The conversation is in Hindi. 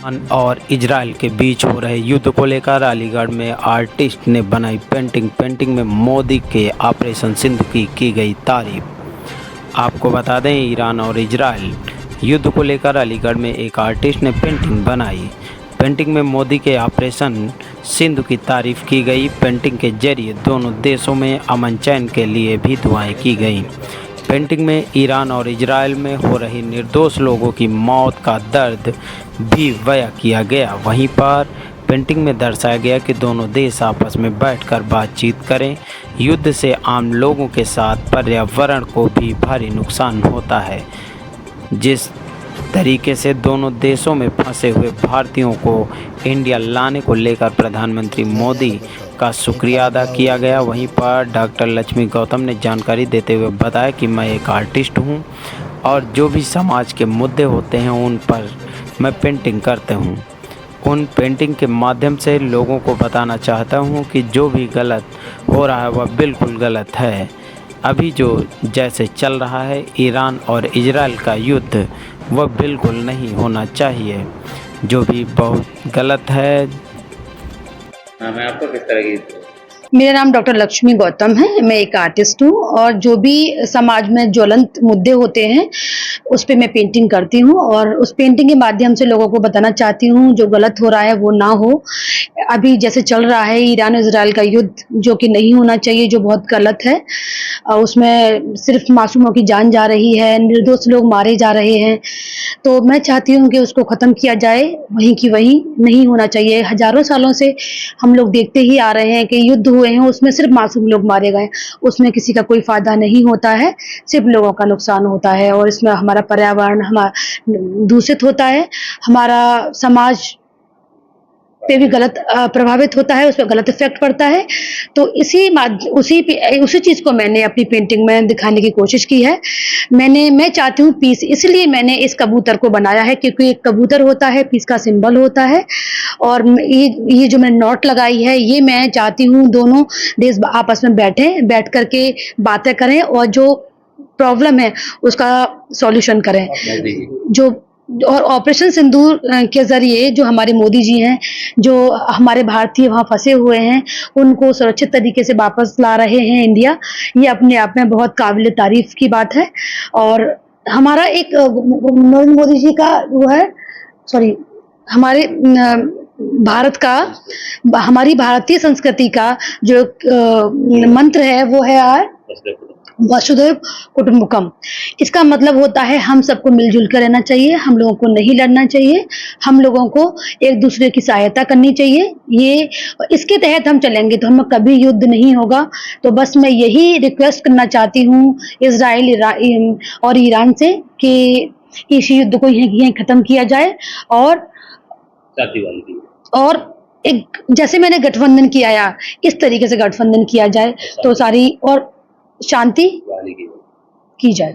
ईरान और इजराइल के बीच हो रहे युद्ध को लेकर अलीगढ़ में आर्टिस्ट ने बनाई पेंटिंग में मोदी के ऑपरेशन सिंधु की गई तारीफ। आपको बता दें, ईरान और इजराइल युद्ध को लेकर अलीगढ़ में एक आर्टिस्ट ने पेंटिंग बनाई। पेंटिंग में मोदी के ऑपरेशन सिंधु की तारीफ की गई। पेंटिंग के जरिए दोनों देशों में अमन चैन के लिए भी दुआएं की गईं। पेंटिंग में ईरान और इजराइल में हो रही निर्दोष लोगों की मौत का दर्द भी बयां किया गया। वहीं पर पेंटिंग में दर्शाया गया कि दोनों देश आपस में बैठकर बातचीत करें। युद्ध से आम लोगों के साथ पर्यावरण को भी भारी नुकसान होता है। जिस तरीके से दोनों देशों में फंसे हुए भारतीयों को इंडिया लाने को लेकर प्रधानमंत्री मोदी का शुक्रिया अदा किया गया। वहीं पर डॉक्टर लक्ष्मी गौतम ने जानकारी देते हुए बताया कि मैं एक आर्टिस्ट हूं और जो भी समाज के मुद्दे होते हैं उन पर मैं पेंटिंग करता हूं। उन पेंटिंग के माध्यम से लोगों को बताना चाहता हूं कि जो भी गलत हो रहा है वह बिल्कुल गलत है। अभी जो जैसे चल रहा है ईरान और इजराइल का युद्ध, वह बिल्कुल नहीं होना चाहिए, जो भी बहुत गलत है। मैं आपको किस तरह की मेरा नाम डॉक्टर लक्ष्मी गौतम है। मैं एक आर्टिस्ट हूँ और जो भी समाज में ज्वलंत मुद्दे होते हैं उस पे मैं पेंटिंग करती हूँ और उस पेंटिंग के माध्यम से लोगों को बताना चाहती हूँ जो गलत हो रहा है वो ना हो। अभी जैसे चल रहा है ईरान इजराइल का युद्ध, जो कि नहीं होना चाहिए, जो बहुत गलत है। उसमें सिर्फ मासूमों की जान जा रही है, निर्दोष लोग मारे जा रहे हैं। तो मैं चाहती हूँ कि उसको ख़त्म किया जाए, वहीं की वहीं नहीं होना चाहिए। हज़ारों सालों से हम लोग देखते ही आ रहे हैं कि युद्ध हुए हैं, उसमें सिर्फ मासूम लोग मारे गए, उसमें किसी का कोई फ़ायदा नहीं होता है, सिर्फ लोगों का नुकसान होता है। और इसमें हमारा पर्यावरण दूषित होता है, हमारा समाज पे भी गलत प्रभावित होता है, उस पर गलत इफेक्ट पड़ता है। तो उसी चीज़ को मैंने अपनी पेंटिंग में दिखाने की कोशिश की है। मैं चाहती हूँ पीस, इसलिए मैंने इस कबूतर को बनाया है, क्योंकि एक कबूतर होता है, पीस का सिंबल होता है। और ये जो मैंने नोट लगाई है, ये मैं चाहती हूँ दोनों देश आपस में बैठ करके बातें करें और जो प्रॉब्लम है उसका सॉल्यूशन करें। जो और ऑपरेशन सिंदूर के ज़रिए जो हमारे मोदी जी हैं, जो हमारे भारतीय वहाँ फंसे हुए हैं, उनको सुरक्षित तरीके से वापस ला रहे हैं इंडिया, ये अपने आप में बहुत काबिल तारीफ़ की बात है। और हमारा एक नरेंद्र मोदी जी का वो है, हमारे भारत का, हमारी भारतीय संस्कृति का जो मंत्र है वो है वसुधैव कुटुंबकम। इसका मतलब होता है हम सबको मिलजुल कर रहना चाहिए, हम लोगों को नहीं लड़ना चाहिए, हम लोगों को एक दूसरे की सहायता करनी चाहिए। ये इसके तहत हम चलेंगे तो हम कभी युद्ध नहीं होगा। तो बस मैं यही रिक्वेस्ट करना चाहती हूँ इजराइल और ईरान से कि इस युद्ध को यहीं ख़त्म किया जाए और एक जैसे मैंने गठबंधन किया इस तरीके से गठबंधन किया जाए तो सारी और शांति की जाए।